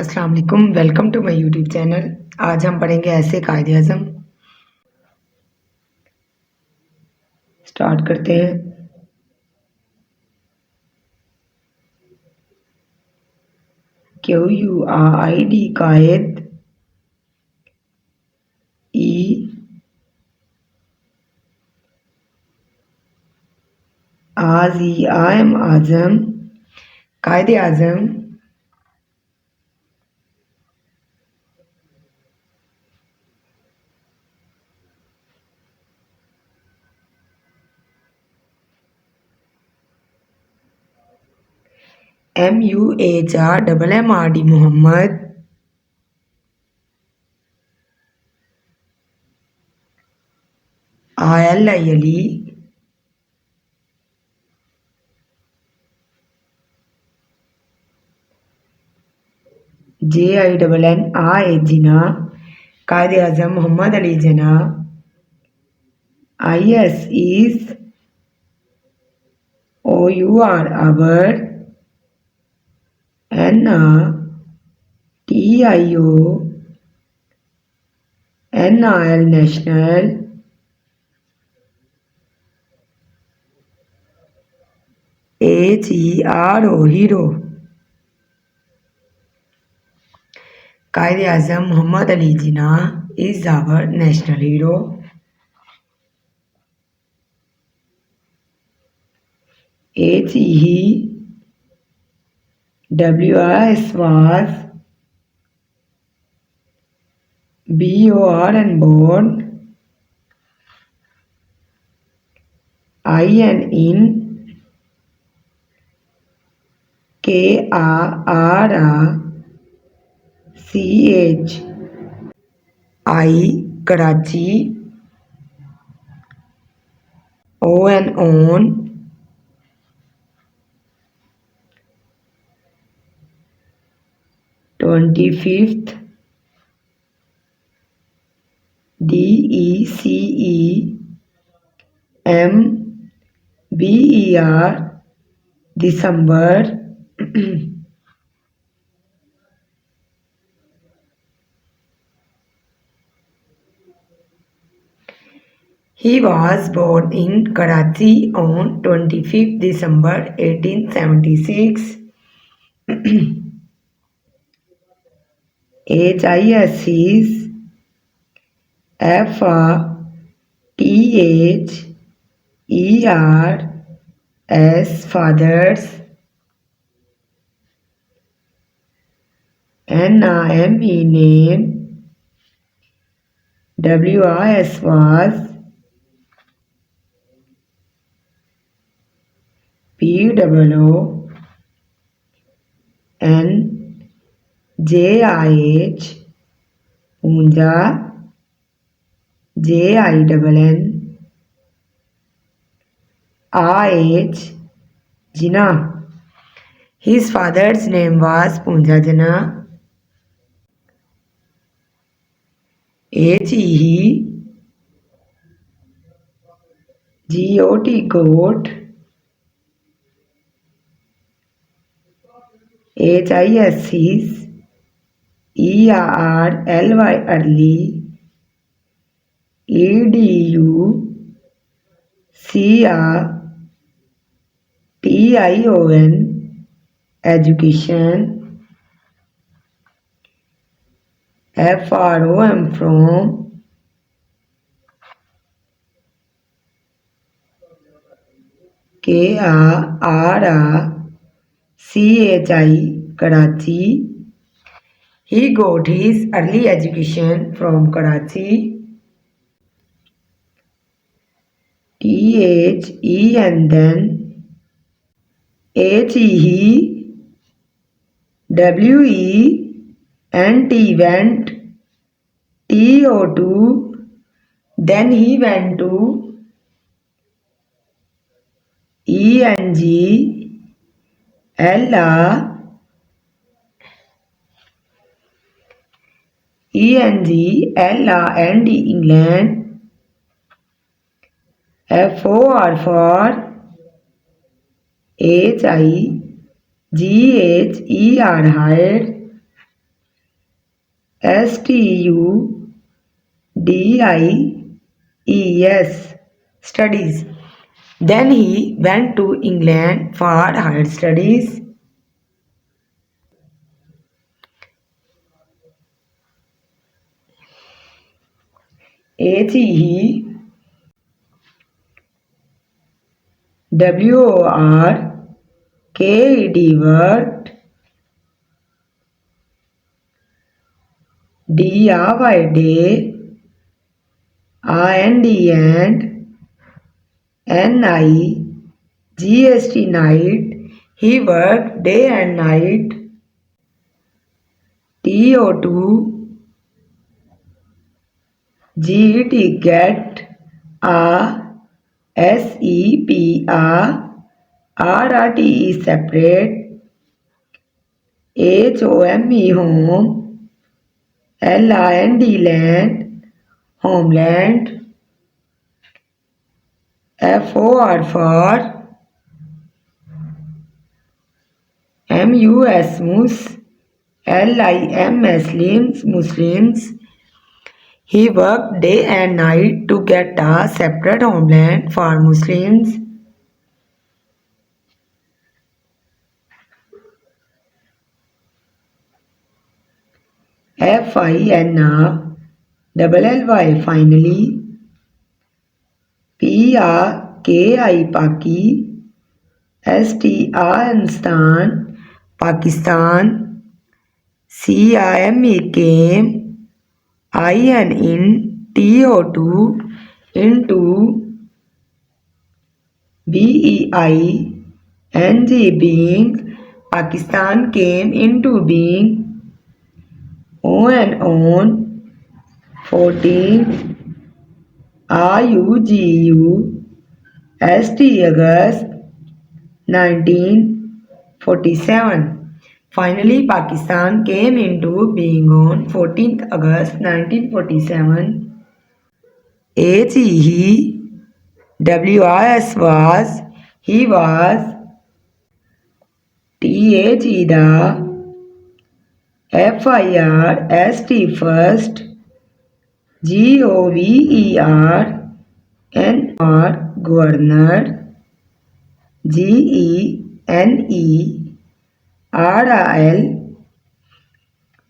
अस्सलाम वालेकुम, welcome to my YouTube channel. आज हम पढ़ेंगे ऐसे कायदे आज़म। स्टार्ट करते हैं। QUID कायद, E आज़म आज़म, कायदे आज़म। MUHRMMRD Mohammad, ALI Ali, JINNA जिना, कायदे आज़म मोहम्मद अली जना। IS is OUR our, NATIO NAL national, HERO hero, कायदे आज़म मोहम्मद अली जिना is our national hero. HEWIS was, BORN born, IN in, KARACH, I Karachi, on, 25th, DECEMBER, December. He was born in Karachi on 25th December 1876. HIS is FATHERS, fathers. NAME name, WIS was, POONJIH, Punja, JINN, AH, Jinnah. His father's name was Punja Jinnah. HE, GOT, goat. HIS is ERLY, early. EDUCATION, education. FROM, from. KARACHI, Karachi. He got his early education from Karachi. THEN, then. HEWENT, went. TO2, then he went to. ENGLAND, England. FOR for HIGHER, higher. studies, studies. Then he went to England for higher studies. He worked, worked, day, and night. He worked day and night. TO2 get SEPR separate. home, land, homeland. FOR for Muslims, Muslims. He worked day and night to get a separate homeland for Muslims. FINLLY finally. PAKI Paki, STAN Pakistan, CIME came, in TO2 into BEING being, Pakistan came into being, on 14 August 1947. Finally, Pakistan came into being on 14th August 1947. WIS was, he was. The first. Governor. GENERAL,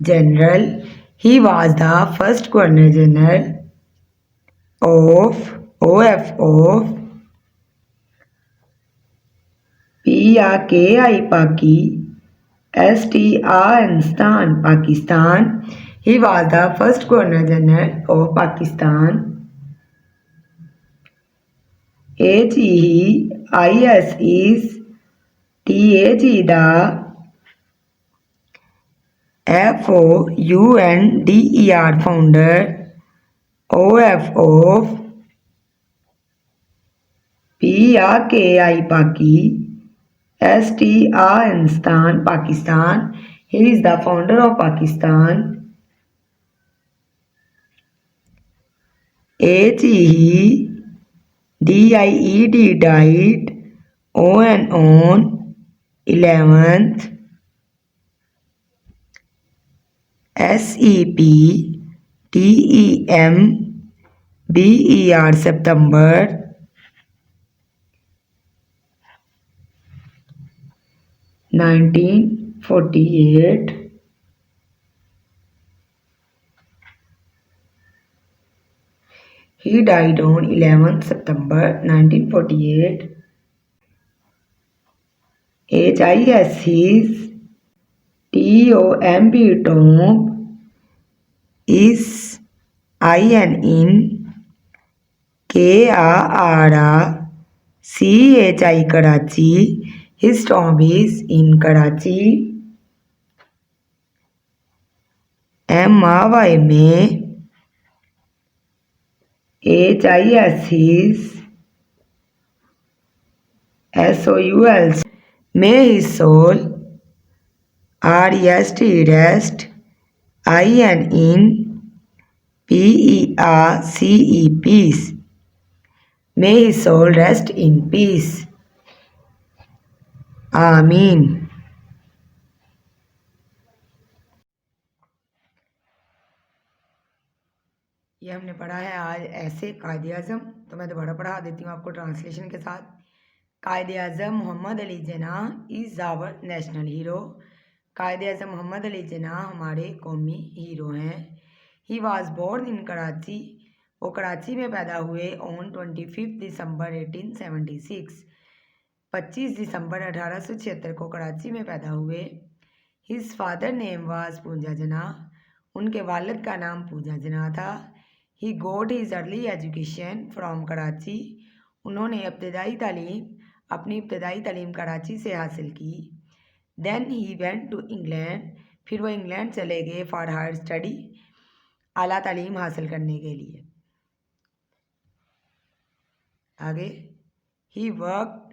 General. He was the first Governor General of PAKI Paki, STAN Pakistan. He was the first Governor General of Pakistan. HEIS is the FOUNDER founder of PAKI Paki, STAN Pakistan. He is the founder of Pakistan. HEDIED died on 11th. SEPTEMBER September 1948. He died on 11th September 1948. HIS his tomb is in KRCHI Karachi. His tomb is in Karachi. MY में HIS his SOUL. May his soul rest in PEACE peace. May his soul rest in peace. Ameen. ये हमने पढ़ा है आज ऐसे कायदे आज़म। तो मैं दोबारा पढ़ा देती हूँ आपको ट्रांसलेशन के साथ। Quaid Azam Mohammad Ali Jinnah is our national hero. Quaid Azam Mohammad Ali Jinnah हमारे कौमी हीरो हैं। He was born in Karachi. वो कराची में पैदा हुए ऑन 25 दिसंबर 1876। 25 दिसंबर 1876 को कराची में पैदा हुए। His father name was Poonja Jinnah. उनके वालिद का नाम पूंजा जना था। He got his early education from Karachi. उन्होंने अपनी इब्तदाई तालीम कराची से हासिल की। Then he went to England. फिर वो इंग्लैंड चले गए फॉर हायर स्टडी, आला तालीम हासिल करने के लिए। आगे, he work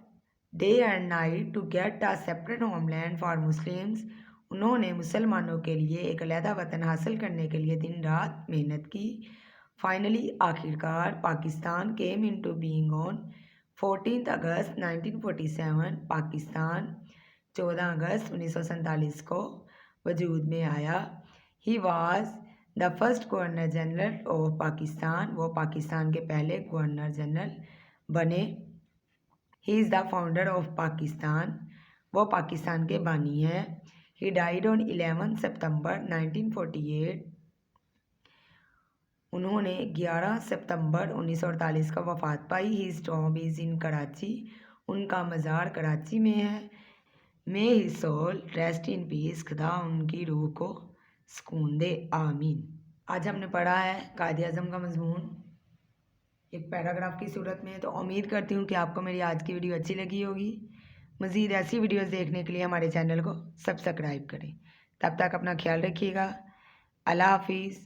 day and night to get a separate homeland for Muslims. उन्होंने मुसलमानों के लिए एक अलहदा वतन हासिल करने के लिए दिन रात मेहनत की। फाइनली आखिरकार Pakistan came into being on 14 अगस्त 1947। पाकिस्तान 14 अगस्त 1947 को वजूद में आया। He was the first governor general of Pakistan. वो पाकिस्तान के पहले गवर्नर जनरल बने। He is the founder of Pakistan. वो पाकिस्तान के बानी हैं। ही डाइड ऑन 11 सितंबर 1948। उन्होंने 11 सितंबर 1948 का वफ़ात पाई। His tomb is in Karachi. उनका मज़ार कराची में है। मे his soul rest in peace. खुदा उनकी रूह को सुकून दे, आमीन। आज हमने पढ़ा है कायदे आज़म का मजमून एक पैराग्राफ की सूरत में। तो उम्मीद करती हूँ कि आपको मेरी आज की वीडियो अच्छी लगी होगी। मज़ीद ऐसी वीडियोस देखने के लिए हमारे चैनल को सब्सक्राइब करें। तब तक अपना ख्याल रखिएगा। अल्लाह हाफिज़।